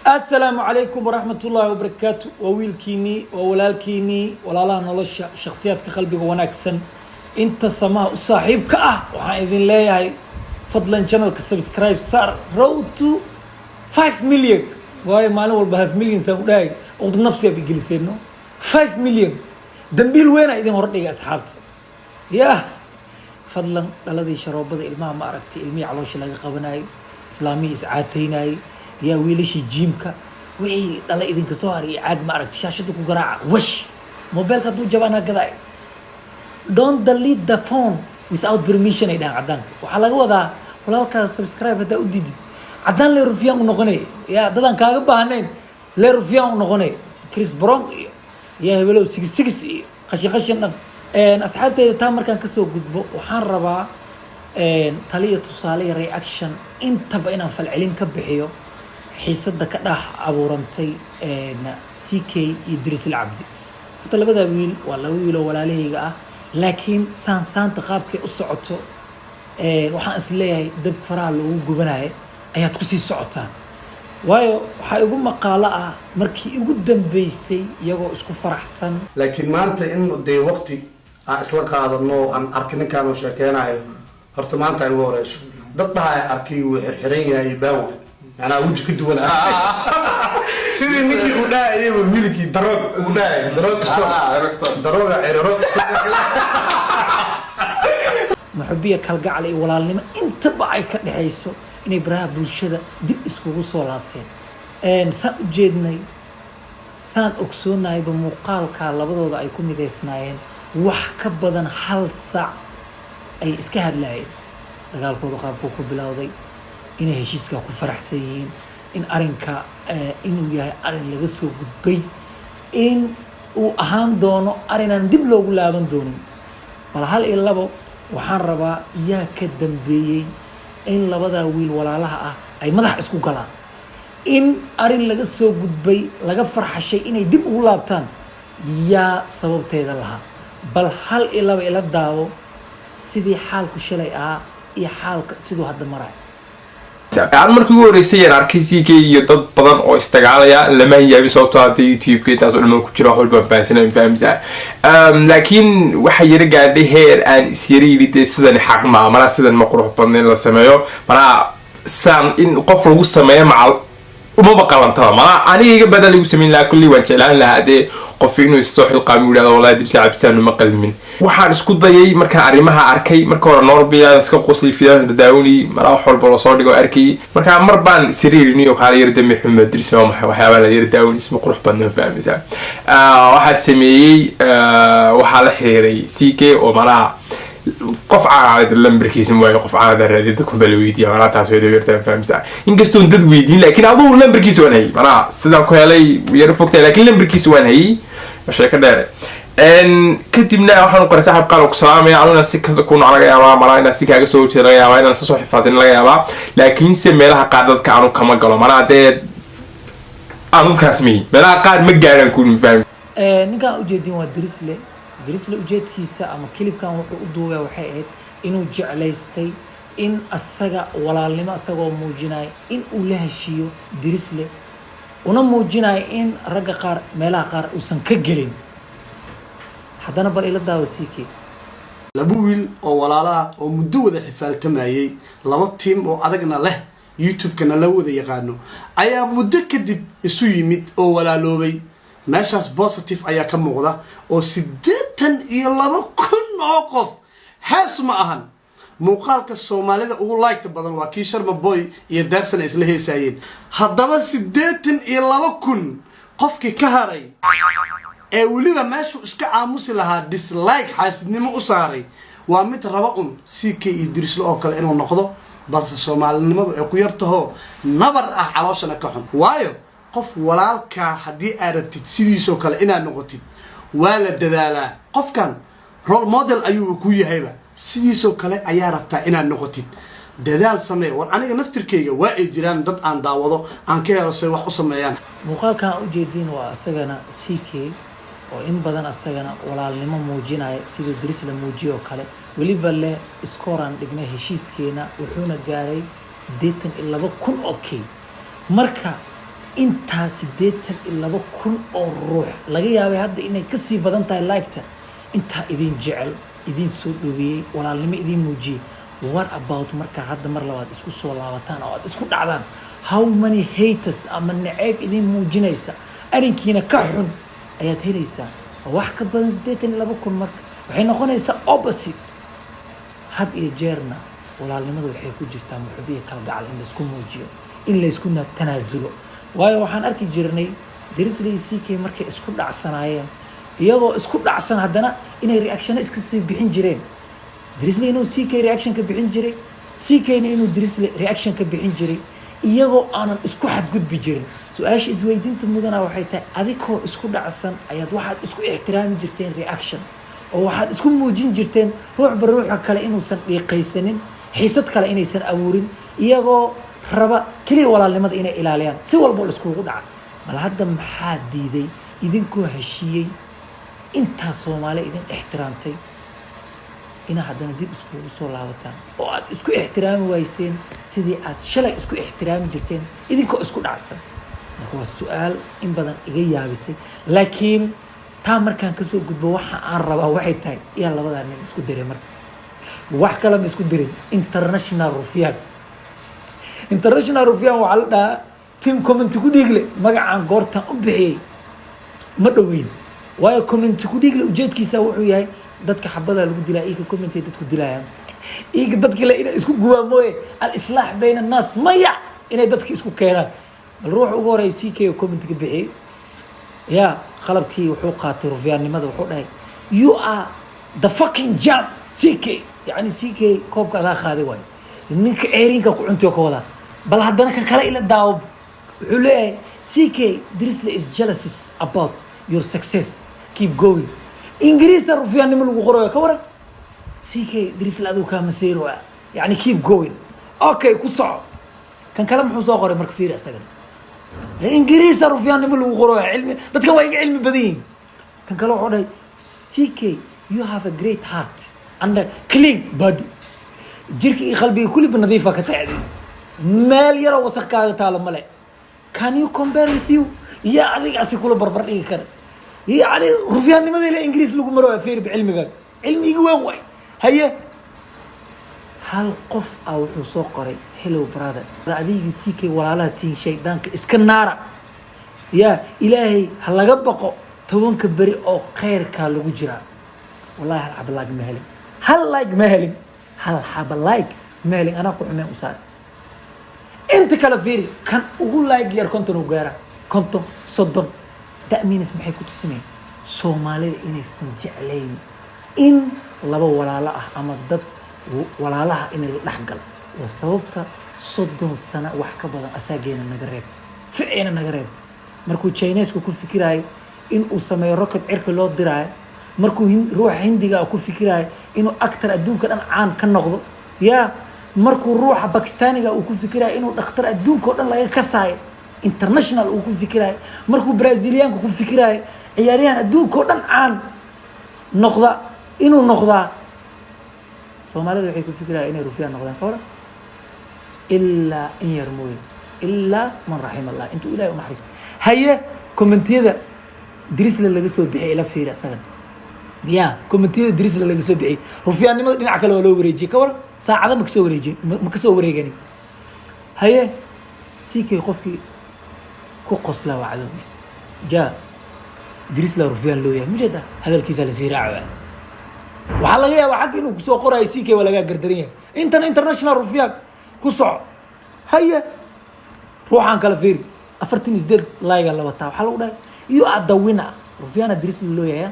السلام عليكم ورحمة الله وبركاته وويلكيني وولالكيني ولا نولش شخصيات كقلبي وناكسن انت سماه صاحبك وحان إذن ليهي فضلا channel كسبسكرايب صار road to 5 مليون وهي معنا والبها 5 مليون ساولاي أخذ نفسي بجلسينه 5 مليون دنبيل وين إذا مرضي يا أصحابتي يا فضلا الذي شرب بدأ الماء ما أردت المي على وش لقى قبناي إسلامي إسعاتيناي يا ويلشي جيمكا وي دلا إذن كسواري عاد ما أردت شاشتك وقراع وش موبايلك دو جبانا كذا don't delete the phone without permission إذا عدان وحلا وذا ولا كان سبسكرايب هذا أوديدي عدان لي رفيان ونغني يا دلان كاغبا هنين لي رفيان ونغني كريس برون يا هبلو 66 قشن ان أصحابتي تامر كان كسو قدبو وحان ربا تالية تصالي رياكشن انت بقينا فالعلين كبحيو حيصد كداح أبو رمتي سي كي يدرس العبدي حتى لبدا ويل ولا ويل ولا ليه لكن سان تقابك الصعوتو وحان اسليهي دب فرا لو غبناي ayaa ku sii socotaan waayo waxa ugu maqaala ah markii ugu dambeysay iyagoo isku faraxsan laakiin maanta in day waqti aan isla qaadano aan arkininkaan oo sheekeenayo horta maanta ay ugu horeeyso dad baa arkay uu xirxiran yahay baaw ana wajh ka duwan sidii ninkii uu dhaayay milkii darooga eroro محبية كالقعلي ولا لما انت بعي كدحيسو inay baraha bulshada dib iskugu soo laabteen saan u jeednay saan ogsoonahay ba muuqaalka labadooda ay ku mideysnaayeen wax ka badan hal saac ay iska hadlaayeen dagaalkooda qaabku ku bilowday inay heshiiska ku faraxsan yihiin in arinka inuu yahay arin laga soo gudbay in uu ahaan doono arinan dib loogu laaban doonin bal hal iyo labo waxaan rabaa yaa ka dambeeyay in labada wiil walaalaha ah ay madax isku galaan in arin laga soo gudbay laga farxashay inay dib ugu laabtaan yaa sababteeda laha bal hal iyo laba ila daawo sidii xaalku shalay ah iyo xaalka sidoo hadda maray aan markii ugu horeysay yar arkay CK iyo dad badan oo istagaalaya lama yaabi sababtoo ah YouTube-ka intaas oo dhan ku jira hol baan fahamsan laakiin waxa yar gaadhay heer aan isyareeyay sidan xaq maamula sidan ma qurux badneen la sameeyo mana san in qof lagu sameeyo macal uma baqalantaba mana aniga iga badal lagu sameyn la kulli waan jeclaan lahaa qof inuu soo xilqaami yiraahdo wallahi dirsi cabsaan ma qalmin waxaan isku dayay markaan arimaha arkay marka hore Norbiya iska qosli fiidan daawni mara xol bolo soo dhigo arkay markaan mar baan siriirniyo qaal yar dami Maxamed dirsi waxyaabo la yar daawni isma qurux badan fahamisa waxa sameeyay waxa la xiriiray CK oo mara qof caad lambarkiisa mooy qof caad raadid ku balweydiyo mara taas way deertaan fahamsa inkastoo dad weydiin laakiin adoo lambarkiisa waan hay mara sida ku helay yar fogtay laakiin lambarkiisa waan hay sheeka dheer kadibna waxaan qoray saaxib qaal ku salaamay anuna si kasta ku nacaga yaaba mara ina si kaaga soo jeedo yaaba ina soo xifaadin laga yaaba laakiin si meelaha qaar dadka aanu kama galo mara aanu kasmi meelaha qaar ma gaaran ku fahmi ninka ujeedin waa dirisle ujeedkiisa ama kilibkan wuxuu u duubay waxay ahayd inuu jeclaystay in asaga walaalnimo asagoo muujinay in uu la heshiiyo dirisle una muujinay in ragga qaar meelaha qaar uusan ka gelin haddana bal ila daawo CK laba wiil oo walaalaha oo muddo wada xifaaltamayay laba team oo adagna leh YouTube-kana la wada yaqaano ayaa muddo kadib isu yimid oo walaaloobay meeshaas positive ayaa ka muuqda oo 82,000 oo qof haas ma ahan muuqaalka Soomaalida ugu like badan waa kii Sharma Boy iyo Darsan isla heesaayeen haddaba 82,000 qofkii ka haray ee waliba meeshu iska aamusi lahaa dislike xaasidnimo u saaray waa mid raba CK Idris oo kale inuu noqdo balse Soomaalinimadu ay ku yartaho nabar ah calooshana ka xun waayo qof walaalka hadii aad rabtid sidiisoo kale inaad noqotid waa la dadaalaa qofkan role model ayuu ku yahayba sidiisoo kale ayaa rabtaa inaad noqotid dadaal samee war aniga naftirkeyga waa ay jiraan dad aan daawado aan ka helo say wax u sameeyaan muuqaalkan u jeedin waa asagana CK oo in badan asagana walaalnimo muujinaya sida diris la muujiyo kale waliba le iskooraan dhignay heshiiskeena wuxuuna gaaray 82,000 oo marka intaa 82,000 oo ruux laga yaabay hadda inay ka sii badan tahay like-ta intaa idin jecel idin soo dhaweeyey walaalnimo idin muujiyey what about marka hadda mar labaad isku soo laabataan oo aad isku dhacdaan how many haters ama nacayb idin muujinaysa arrinkiina ka xun ayaad helaysaa wax ka badan 82,000 marka waxay noqonaysaa opposite had iyo jeerna walaalnimadu waxay ku jirtaa muxubiya kala gacal in la isku muujiyo in la isku tanaasulo waayo waxaan arki jirnay Drizzly CK markay isku dhacsanaayeen iyagoo isku dhacsan haddana inay reaction iska sii bixin jireen Drizzly inuu CK reaction ka bixin jiray CK inuu Drizzly reaction ka bixin jiray iyagoo aanan isku xadgudbi jirin su-aasha isweydiinta mudana waxay tahay adigoo isku dhacsan ayaad waxaad isku ixtiraami jirteen reaction oo waxaad isku muujin jirteen ruuxba ruuxa kale inuusan dhiiqaysanin xiisad kale inaysan abuurin iyagoo raba kaliya walaalnimada inay ilaaliyaan si walba la iskugu dhaca bal hadda maxaa diiday idinkoo heshiiyey intaa Soomaali idin ixtiraamtay ina haddana dib iskugu soo laabataan oo aad isku ixtiraami wayseen sidii aad shalay isku ixtiraami jirteen idinkoo isku dhacsan marka waa su'aal in badan iga yaabisay laakiin taa markaan ka soo gudbo waxa aan rabaa waxay tahay iyaa labadaa nin isku diray marka wax kale ma isku dirin international rufiyan waxaa la dhahaa team comment ku dhiigle magacaan goortan u bixiyey ma dhoweyn waayo comment ku dhiigle ujeedkiisa wuxuu yahay dadka xabada lagu dilaa iyaga commentay dadku dilayaan iyaga dadka la inay isku gubaan mooye al-islaax bayna annaas maya inay dadka isku keenaan bal ruux ugu horeey CK comment ka bixiyey yaa qalabkii wuxuu qaatay rufiyaannimada wuxuu dhahay you are the fucking jam CK يعني CK كوب كذا خاذي واي إنك عيرين كقعنتي وكذا بل هذا كان كلا إلى داوب عليه CK Drizzly is jealous about your success keep going إنجليز رفيع نمل وقرأ كورا CK Drizzly هذا كان مسير يعني keep going أوكي كوسع كان كلام حوسا قرأ مركفير أسجن إنجليز رفيع نمل وقرأ علمي بتكوي علم بدين كان كلام حوله CK you have a great heart and a clean body جيركي قلبي كل بنظيفة كتعدي مال يرى وسخ كذا تعلم ملأ can you compare with you يا علي أسي كله بربر إيه كر يا علي رفيعني ما ذي الإنجليز لو مروا فير بعلمك علمي جوا واي هيا هل قف أو سوقري hello brother رأيي CK ولا لا تين شيء دانك إسكنارة يا إلهي هلا جبقو تبون كبري أو خير كالو جرا والله هل حب لايك مهلي هل لايك مهلي هل حب لايك مهلي أنا أقول عمي أسار أنت كلا فيري كان أقول لايك يا كنت نوجارا كنت صدم تأمين اسمحي كنت سمين سومالي إني سنجعلين إن لبا ولا لا أما ضد ولا لا إن الأحقل والسبب صدم السنة وحكى بدن أساجين النجربت فعين النجربت مركو تشاينيس كل فكرة إن أسمى ركض عرق الله دراي مركو روح هندي أو كل فكرة إنه أكتر أدون كان عن كنقض يا مركو روح باكستاني أو كل فكرة إنه أكتر أدون كان لا يكساي international أو كل فكرة مركو برازيليان كل فكرة عياريان أدون كان عن نقضة إنه نقضة سومالي ذي كل فكرة إنه رفيع نقضة كورا إلا إن يرموي إلا من رحم الله أنتوا إلهي ومحرس هيا كومنتي ذا Drizzly laga soo bixiyay ila fiir asagan ya commentida Drizzly laga soo bixiyay rufiyaannimada dhinac kale oo loo wareejiyay ka war saacada ma ka soo wareejiyay ma ka soo wareegani haye CK qofkii ku qosla wacdois ja Drizzly rufiyaan loo yahay mujada hadalkiisa la sii raaco waxa laga yaabaa xaq inuu ku soo qoray CK wala laga gardarin yahay intan international rufiyaan ku soco haye ruuxan kala fiir 48 layga la wataa waxa lagu dhahay you are the winner Rufiana Drizzly lawyer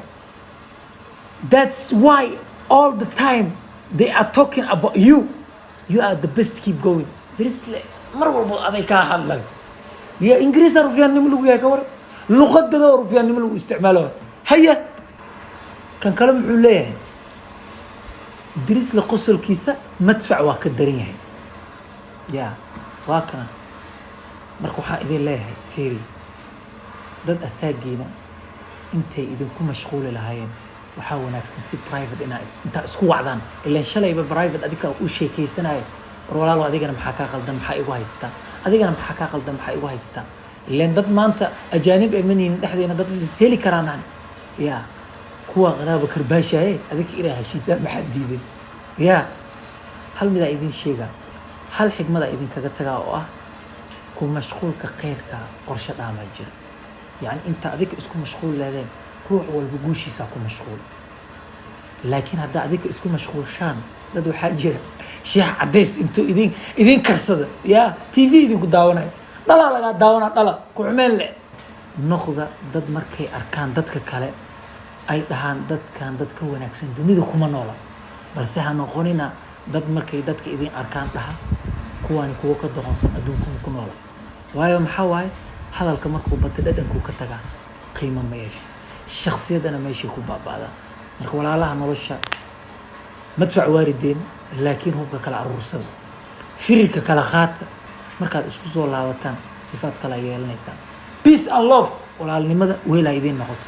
that's why all the time they are talking about you are the best keep going Drizzly mar walba aday ka hadlan ya Ingiriis Rufian nimlu yahay ka war luqadda Rufian nimlu isticmaalo haya kan kale muxuu leeyahay Drizzly qosolkiisa madfac waa ka daran yahay ya waa kana marka waxa idin leeyahay fiiri dad asaagiina intay idinku mashquul lahaayeen waxa wanaagsan si private inta isku wacdaan ilaa shalayba private adika u sheekaysanay walaalo adigana maxaa ka qaldan maxaa igu haystaa adigana maxaa ka qaldan maxaa igu haystaa لأن دد ما أنت أجانب أمنين دحدينا دد اللي سهلي كرانان يا كوا غرابة كرباشة هي هذيك إلها شيء سام محددين يا هل ماذا إذن شيء هل حكمة إذن كجتة كون مشغول كغيرك قرشة دامج يعني أنت أذيك اسكو مشغول لذين روح والبجوشي ساكو مشغول لكن هذا أذيك اسكو مشغول شان ده حاجة شيح عديس أنتو إذن كرسده يا تي في إذن كداونا دلا لا داونا دلا كعمل نخذ ضد مركي أركان ضد ككله أي دهان ضد كان ضد كونكسن دنيا كوما نولا بس هنقولنا ضد مركي ضد كإذن أركان لها كواني كوكا دهانسن أدونكم كنولا وايو محاواي هذا الكمركو بتددن كوكا تجا قيمة مايش الشخصية أنا ماشي كوبا بعدا مركو ولا الله نرشة مدفع واردين لكن هو كلا عروسة فريق كلا خات مركز اسكو الله وتان صفات كلا يالنيسان peace and love ولا لماذا ولا يدين نقط